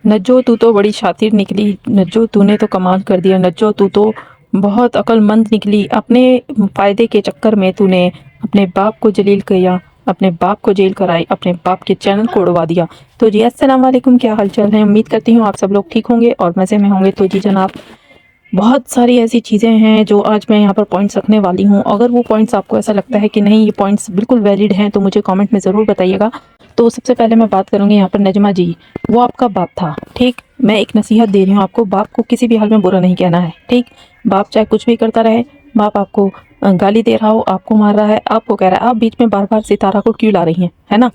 नज्जो तू तो बड़ी शातिर निकली, नज्जो तूने तो कमाल कर दिया, नज्जो तू तो बहुत अक्लमंद निकली। अपने फ़ायदे के चक्कर में तूने अपने बाप को जलील किया, अपने बाप को जेल कराई, अपने बाप के चैनल को उड़वा दिया। तो जी अस्सलाम वालेकुम, क्या हाल चाल है? उम्मीद करती हूँ आप सब लोग ठीक होंगे और मज़े में होंगे। तो जी जनाब, बहुत सारी ऐसी चीज़ें हैं जो आज मैं यहाँ पर पॉइंट्स रखने वाली हूँ। अगर वो पॉइंट्स आपको ऐसा लगता है कि नहीं ये पॉइंट्स बिल्कुल वैलिड हैं तो मुझे कमेंट में ज़रूर बताइएगा। तो सबसे पहले मैं बात करूँगी यहाँ पर नजमा जी। वो आपका बाप था, ठीक। मैं एक नसीहत दे रही हूँ आपको, बाप को किसी भी हाल में बुरा नहीं कहना है, ठीक। बाप चाहे कुछ भी करता रहे, बाप आपको गाली दे रहा हो, आपको मार रहा है, आपको कह रहा है, आप बीच में बार बार सितारा को क्यों ला रही हैं, है ना।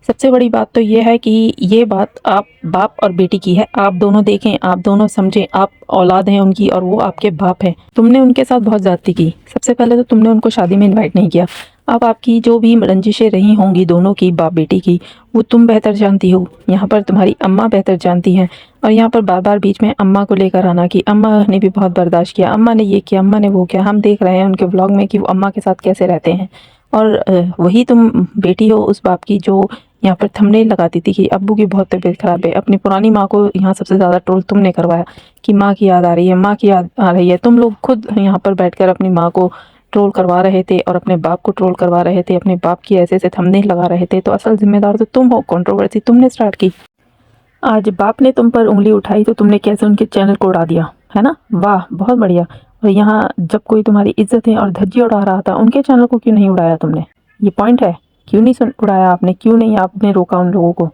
सबसे बड़ी बात तो ये है कि ये बात आप बाप और बेटी की है। आप दोनों देखें, आप दोनों समझें, आप औलाद हैं उनकी और वो आपके बाप हैं। तुमने उनके साथ बहुत ज़्यादती की। सबसे पहले तो तुमने उनको शादी में इनवाइट नहीं किया। अब आपकी जो भी रंजिशें रही होंगी दोनों की, बाप बेटी की, वो तुम बेहतर जानती हो। यहाँ पर तुम्हारी अम्मा बेहतर जानती हैं। और यहाँ पर बार बार बीच में अम्मा को लेकर आना कि अम्मा ने भी बहुत बर्दाश्त किया, अम्मा ने ये किया, अम्मा ने वो किया। हम देख रहे हैं उनके व्लॉग में कि वो अम्मा के साथ कैसे रहते हैं। और वही तुम बेटी हो उस बाप की जो यहाँ पर थंबनेल लगाती थी कि अब्बू की बहुत तबीयत ख़राब है। अपनी पुरानी माँ को यहाँ सबसे ज़्यादा ट्रोल तुमने करवाया कि माँ की याद आ रही है, माँ की याद आ रही है। तुम लोग खुद यहाँ पर बैठकर अपनी माँ को ट्रोल करवा रहे थे और अपने बाप को ट्रोल करवा रहे थे, अपने बाप की ऐसे ऐसे थंबनेल लगा रहे थे। तो असल जिम्मेदार तो तुम हो, कंट्रोवर्सी तुमने स्टार्ट की। आज बाप ने तुम पर उंगली उठाई तो तुमने कैसे उनके चैनल को उड़ा दिया, है ना। वाह, बहुत बढ़िया। और यहाँ जब कोई तुम्हारी इज्जतें और धज्जी उड़ा रहा था, उनके चैनल को क्यों नहीं उड़ाया तुमने? ये पॉइंट है। क्यों नहीं उड़ाया आपने? क्यों नहीं आपने रोका उन लोगों को?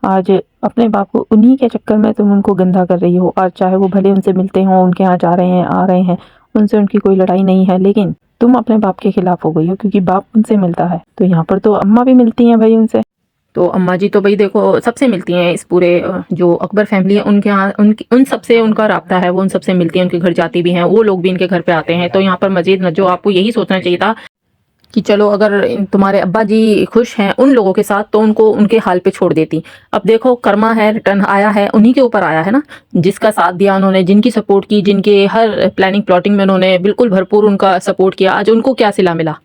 आज अपने बाप को उन्हीं के चक्कर में तुम उनको गंदा कर रही हो। आज चाहे वो भले उनसे मिलते हों, उनके यहाँ जा रहे हैं, आ रहे हैं, उनसे उनकी कोई लड़ाई नहीं है, लेकिन तुम अपने बाप के खिलाफ हो गई हो क्योंकि बाप उनसे मिलता है। तो यहाँ पर तो अम्मा भी मिलती हैं भाई उनसे। तो अम्मा जी तो भाई देखो सबसे मिलती हैं, इस पूरे जो अकबर फैमिली है उनके यहाँ, उन सबसे उनका राब्ता है, वो उन सबसे मिलती हैं, उनके घर जाती भी हैं, वो लोग भी इनके घर पे आते हैं। तो यहाँ पर मजीद न जो आपको यही सोचना चाहिए था कि चलो अगर तुम्हारे अब्बा जी खुश हैं उन लोगों के साथ तो उनको उनके हाल पे छोड़ देती। अब देखो कर्मा है, रिटर्न आया है, उन्हीं के ऊपर आया है ना। जिसका साथ दिया उन्होंने, जिनकी सपोर्ट की, जिनके हर प्लानिंग प्लॉटिंग में उन्होंने बिल्कुल भरपूर उनका सपोर्ट किया, आज उनको क्या सिला मिला।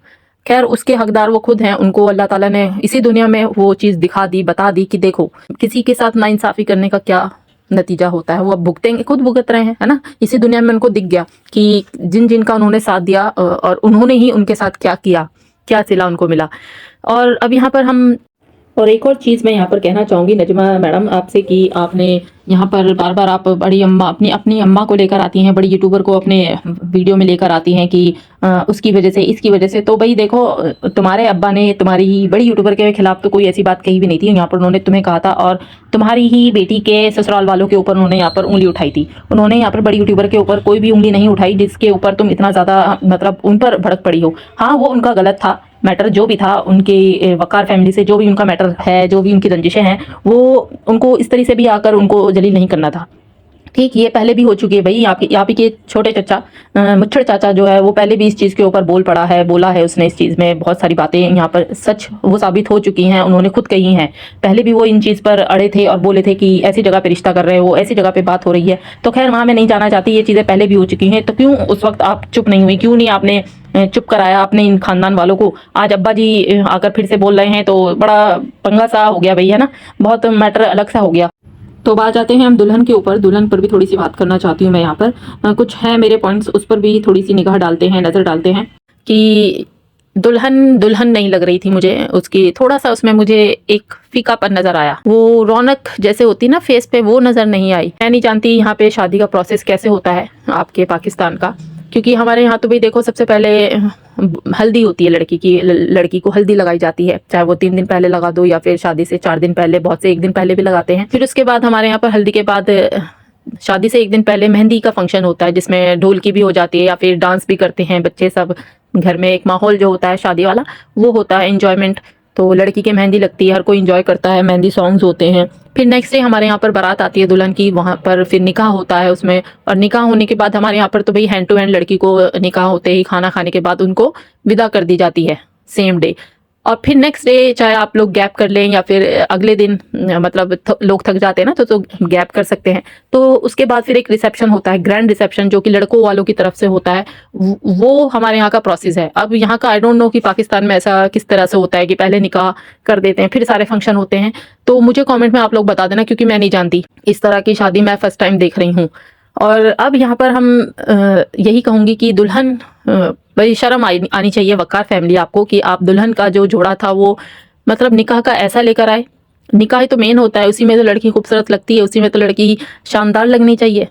खैर उसके हकदार वो खुद हैं, उनको अल्लाह ताला ने इसी दुनिया में वो चीज़ दिखा दी, बता दी कि देखो किसी के साथ नाइंसाफ़ी करने का क्या नतीजा होता है। वो अब भुगतेंगे, खुद भुगत रहे हैं, है ना। इसी दुनिया में उनको दिख गया कि जिन जिनका उन्होंने साथ दिया और उन्होंने ही उनके साथ क्या किया, क्या सिला उनको मिला। और अब यहाँ पर हम, और एक और चीज़ मैं यहाँ पर कहना चाहूँगी नजमा मैडम आपसे कि आपने यहाँ पर बार बार आप बड़ी अम्मा, अपनी अपनी अम्मा को लेकर आती हैं, बड़ी यूट्यूबर को अपने वीडियो में लेकर आती हैं कि उसकी वजह से, इसकी वजह से। तो भाई देखो, तुम्हारे अब्बा ने तुम्हारी बड़ी यूट्यूबर के खिलाफ तो कोई ऐसी बात कही भी नहीं थी। यहाँ पर उन्होंने तुम्हें कहा था और तुम्हारी ही बेटी के ससुराल वालों के ऊपर उन्होंने यहाँ पर उंगली उठाई थी। उन्होंने यहाँ पर बड़ी यूट्यूबर के ऊपर कोई भी उंगली नहीं उठाई जिसके ऊपर तुम इतना ज़्यादा मतलब उन पर भड़क पड़ी हो। हाँ वो उनका गलत था, मैटर जो भी था, उनके वकार फैमिली से जो भी उनका मैटर है, जो भी उनकी रंजिशें हैं, वो उनको इस तरह से भी आकर उनको जलील नहीं करना था। ठीक, ये पहले भी हो चुकी है भाई। आप ही के छोटे चाचा मुच्छड़ चाचा जो है वो पहले भी इस चीज़ के ऊपर बोल पड़ा है, बोला है उसने इस चीज़ में बहुत सारी बातें यहाँ पर सच वो साबित हो चुकी हैं, उन्होंने खुद कही हैं। पहले भी वो इन चीज़ पर अड़े थे और बोले थे कि ऐसी जगह पे रिश्ता कर रहे हो, ऐसी जगह पे बात हो रही है। तो खैर वहाँ मैं नहीं जाना चाहती, ये चीज़ें पहले भी हो चुकी हैं। तो क्यों उस वक्त आप चुप नहीं हुई? क्यों नहीं आपने चुप कराया अपने इन खानदान वालों को? आज अब्बा जी आकर फिर से बोल रहे हैं तो बड़ा पंगा सा हो गया भाई, है ना, बहुत मैटर अलग सा हो गया। तो अब आ जाते हैं हम दुल्हन के ऊपर। दुल्हन पर भी थोड़ी सी बात करना चाहती हूँ मैं यहाँ पर। कुछ है मेरे पॉइंट्स, उस पर भी थोड़ी सी निगाह डालते हैं, नज़र डालते हैं कि दुल्हन दुल्हन नहीं लग रही थी मुझे। उसकी थोड़ा सा उसमें मुझे एक फीकापन नज़र आया, वो रौनक जैसे होती ना फेस पे, वो नज़र नहीं आई। मैं नहीं जानती यहाँ पे शादी का प्रोसेस कैसे होता है आपके पाकिस्तान का, क्योंकि हमारे यहाँ तो भाई देखो सबसे पहले हल्दी होती है लड़की की, लड़की को हल्दी लगाई जाती है, चाहे वो 3 दिन पहले लगा दो या फिर शादी से 4 दिन पहले, बहुत से 1 दिन पहले भी लगाते हैं। फिर उसके बाद हमारे यहाँ पर हल्दी के बाद शादी से 1 दिन पहले मेहंदी का फंक्शन होता है, जिसमें ढोलकी भी हो जाती है या फिर डांस भी करते हैं बच्चे सब। घर में एक माहौल जो होता है शादी वाला वो होता है, एंजॉयमेंट। तो लड़की के मेहंदी लगती है, हर कोई एंजॉय करता है, मेहंदी सॉन्ग्स होते हैं। फिर नेक्स्ट डे हमारे यहाँ पर बारात आती है दुल्हन की, वहाँ पर फिर निकाह होता है उसमें। और निकाह होने के बाद हमारे यहाँ पर तो भाई हैंड टू हैंड लड़की को निकाह होते ही खाना खाने के बाद उनको विदा कर दी जाती है सेम डे। और फिर नेक्स्ट डे चाहे आप लोग गैप कर लें या फिर अगले दिन मतलब लोग थक जाते हैं ना तो गैप कर सकते हैं। तो उसके बाद फिर एक रिसेप्शन होता है, ग्रैंड रिसेप्शन, जो कि लड़कों वालों की तरफ से होता है। वो हमारे यहाँ का प्रोसेस है। अब यहाँ का आई डोंट नो कि पाकिस्तान में ऐसा किस तरह से होता है कि पहले निकाह कर देते हैं फिर सारे फंक्शन होते हैं। तो मुझे कॉमेंट में आप लोग बता देना, क्योंकि मैं नहीं जानती। इस तरह की शादी मैं फर्स्ट टाइम देख रही हूँ। और अब यहाँ पर हम यही कहूँगी कि दुल्हन भाई शर्म आनी चाहिए, वकार फैमिली आपको, कि आप दुल्हन का जो जोड़ा था वो मतलब निकाह का ऐसा लेकर आए। निकाह ही तो मेन होता है, उसी में तो लड़की खूबसूरत लगती है, उसी में तो लड़की शानदार लगनी चाहिए।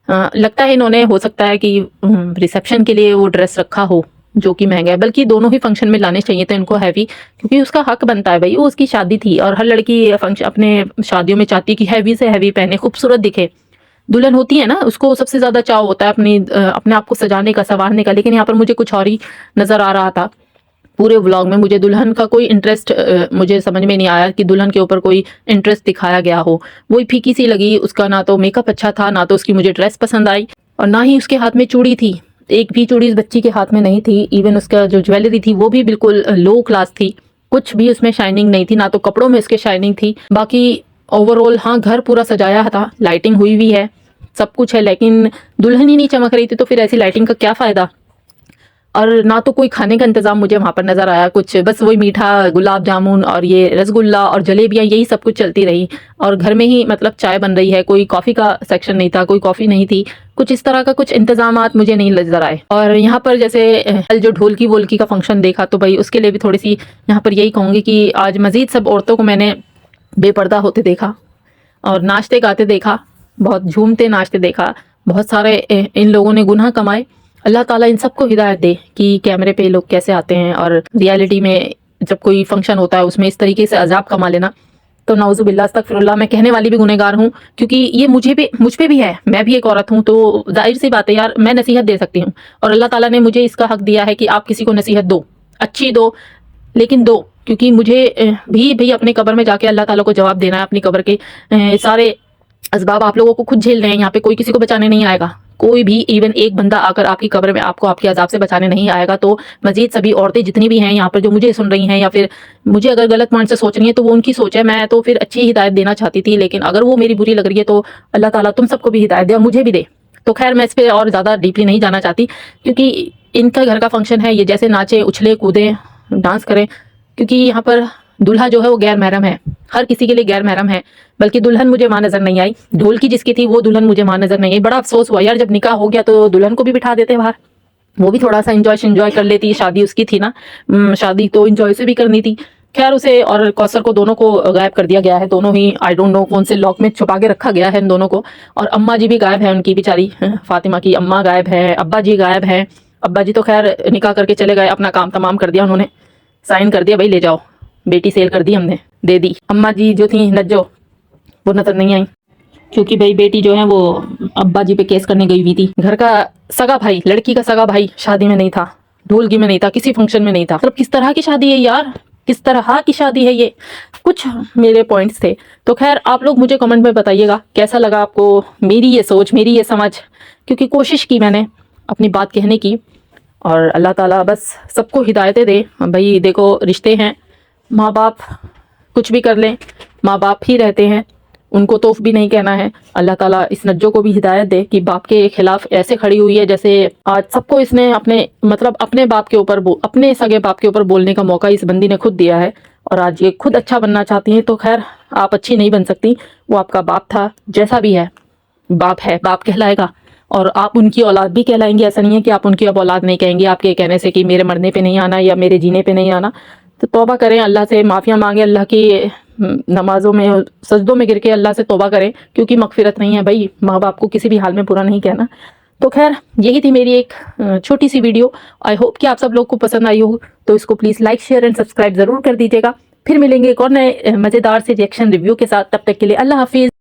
लगता है इन्होंने, हो सकता है कि रिसेप्शन के लिए वो ड्रेस रखा हो जो कि महंगा है, बल्कि दोनों ही फंक्शन में लाने चाहिए थे इनको हैवी, क्योंकि उसका हक बनता है भाई, वो उसकी शादी थी और हर लड़की फंक्शन अपने शादियों में चाहती है कि हैवी से हैवी पहने, खूबसूरत दिखे। दुल्हन होती है ना, उसको सबसे ज्यादा चाव होता है अपने आप को सजाने का, संवारने का। लेकिन यहाँ पर मुझे कुछ और ही नजर आ रहा था पूरे व्लॉग में। मुझे दुल्हन का कोई इंटरेस्ट मुझे समझ में नहीं आया कि दुल्हन के ऊपर कोई इंटरेस्ट दिखाया गया हो। वही फीकी सी लगी, उसका ना तो मेकअप अच्छा था, ना तो उसकी मुझे ड्रेस पसंद आई, और ना ही उसके हाथ में चूड़ी थी। एक भी चूड़ी इस बच्ची के हाथ में नहीं थी। इवन उसका जो ज्वेलरी थी वो भी बिल्कुल लो क्लास थी, कुछ भी उसमें शाइनिंग नहीं थी, ना तो कपड़ों में इसके शाइनिंग थी। बाकी ओवरऑल हाँ, घर पूरा सजाया था, लाइटिंग हुई हुई है, सब कुछ है, लेकिन दुल्हन ही नहीं चमक रही थी, तो फिर ऐसी लाइटिंग का क्या फायदा। और ना तो कोई खाने का इंतजाम मुझे वहां पर नजर आया, कुछ बस वही मीठा गुलाब जामुन और ये रसगुल्ला और जलेबियां, यही सब कुछ चलती रही। और घर में ही मतलब चाय बन रही है, कोई कॉफी का सेक्शन नहीं था, कोई कॉफी नहीं थी, कुछ इस तरह का कुछ इंतजामात मुझे नहीं नजर आए। और यहाँ पर जैसे कल जो ढोलकी वोलकी का फंक्शन देखा, तो भाई उसके लिए भी थोड़ी सी यहाँ पर यही कहूंगी कि आज मजीद सब औरतों को मैंने बेपर्दा होते देखा और नाचते गाते देखा, बहुत झूमते नाचते देखा। बहुत सारे इन लोगों ने गुनाह कमाए। अल्लाह ताला इन सबको हिदायत दे कि कैमरे पे लोग कैसे आते हैं और रियलिटी में जब कोई फंक्शन होता है उसमें इस तरीके से अजाब कमा लेना, तो नाउजुबिल्लाह अस्तगफिरुल्लाह। मैं कहने वाली भी गुनहगार हूँ, क्योंकि ये मुझ पे भी है, मैं भी एक औरत हूँ, तो जाहिर सी बात है यार, मैं नसीहत दे सकती हूँ। और अल्लाह ताला ने मुझे इसका हक दिया है कि आप किसी को नसीहत दो, अच्छी दो, लेकिन दो, क्योंकि मुझे भी अपने कब्र में जाके अल्लाह ताला को जवाब देना है। अपनी कब्र के सारे असबाब आप लोगों को खुद झेलने हैं, यहाँ पे कोई किसी को बचाने नहीं आएगा। कोई भी इवन एक बंदा आकर आपकी कब्र में आपको आपके अजाब से बचाने नहीं आएगा। तो मजीद सभी औरतें जितनी भी हैं यहाँ पर जो मुझे सुन रही हैं, या फिर मुझे अगर गलत माइंड से सोच रही हैं, तो वो उनकी सोच है। मैं तो फिर अच्छी हिदायत देना चाहती थी, लेकिन अगर वो मेरी बुरी लग रही है तो अल्लाह ताला तुम सबको भी हिदायत दे और मुझे भी दे। तो खैर मैं इस पर और ज़्यादा डीपली नहीं जाना चाहती, क्योंकि इनका घर का फंक्शन है, ये जैसे नाचे उछले कूदें डांस करें, क्योंकि यहाँ पर दूल्हा जो है वो गैर महरम है, हर किसी के लिए गैर महरम है। बल्कि दुल्हन मुझे वहां नजर नहीं आई, ढोलकी जिसकी थी वो दुल्हन मुझे वहां नजर नहीं आई। बड़ा अफसोस हुआ यार, जब निकाह हो गया तो दुल्हन को भी बिठा देते बाहर, वो भी थोड़ा सा इंजॉय कर लेती। शादी उसकी थी ना, शादी तो इंजॉय से भी करनी थी। खैर उसे और कौसर को दोनों को गायब कर दिया गया है, दोनों ही आई डोंट नो कौन से लॉक में छुपा के रखा गया है इन दोनों को। और अम्मा जी भी गायब है, उनकी बेचारी फातिमा की अम्मा गायब है, अब्बा जी गायब है। अब्बा जी तो खैर निकाह करके चले गए, अपना काम तमाम कर दिया उन्होंने, साइन कर दिया, भाई ले जाओ, बेटी सेल कर दी हमने, दे दी। अम्मा जी जो थी नज्जो, वो नजर नहीं आई, क्योंकि भाई बेटी जो है वो अब्बा जी पे केस करने गई हुई थी। घर का सगा भाई, लड़की का सगा भाई शादी में नहीं था, ढोलकी में नहीं था, किसी फंक्शन में नहीं था। मतलब किस तरह की शादी है यार, किस तरह की शादी है ये। कुछ मेरे पॉइंट्स थे। तो खैर आप लोग मुझे कमेंट में बताइएगा कैसा लगा आपको मेरी ये सोच, मेरी ये समझ, क्योंकि कोशिश की मैंने अपनी बात कहने की। और अल्लाह ताला बस सबको हिदायतें दे। भाई देखो, रिश्ते हैं, माँ बाप कुछ भी कर लें, माँ बाप ही रहते हैं, उनको तोफ भी नहीं कहना है। अल्लाह ताला इस नज्जो को भी हिदायत दे कि बाप के खिलाफ ऐसे खड़ी हुई है जैसे आज सबको इसने अपने बाप के ऊपर, अपने सगे बाप के ऊपर बोलने का मौका इस बंदी ने खुद दिया है। और आज ये खुद अच्छा बनना चाहती हैं, तो खैर आप अच्छी नहीं बन सकती। वो आपका बाप था, जैसा भी है बाप है, बाप कहलाएगा। और आप उनकी औलाद भी कहलाएंगे, ऐसा नहीं है कि आप उनकी अब औलाद नहीं कहेंगे आपके कहने से कि मेरे मरने पे नहीं आना या मेरे जीने पे नहीं आना। तो तौबा करें, अल्लाह से माफ़िया मांगे, अल्लाह की नमाजों में सजदों में गिर के अल्लाह से तौबा करें, क्योंकि मगफिरत नहीं है भाई, माँ बाप को किसी भी हाल में बुरा नहीं कहना। तो खैर यही थी मेरी एक छोटी सी वीडियो। आई होप कि आप सब लोग को पसंद आई हो, तो इसको please like share and subscribe ज़रूर कर दीजिएगा। फिर मिलेंगे एक और नए मज़ेदार से रिएक्शन रिव्यू के साथ, तब तक के लिए अल्लाह हाफिज़।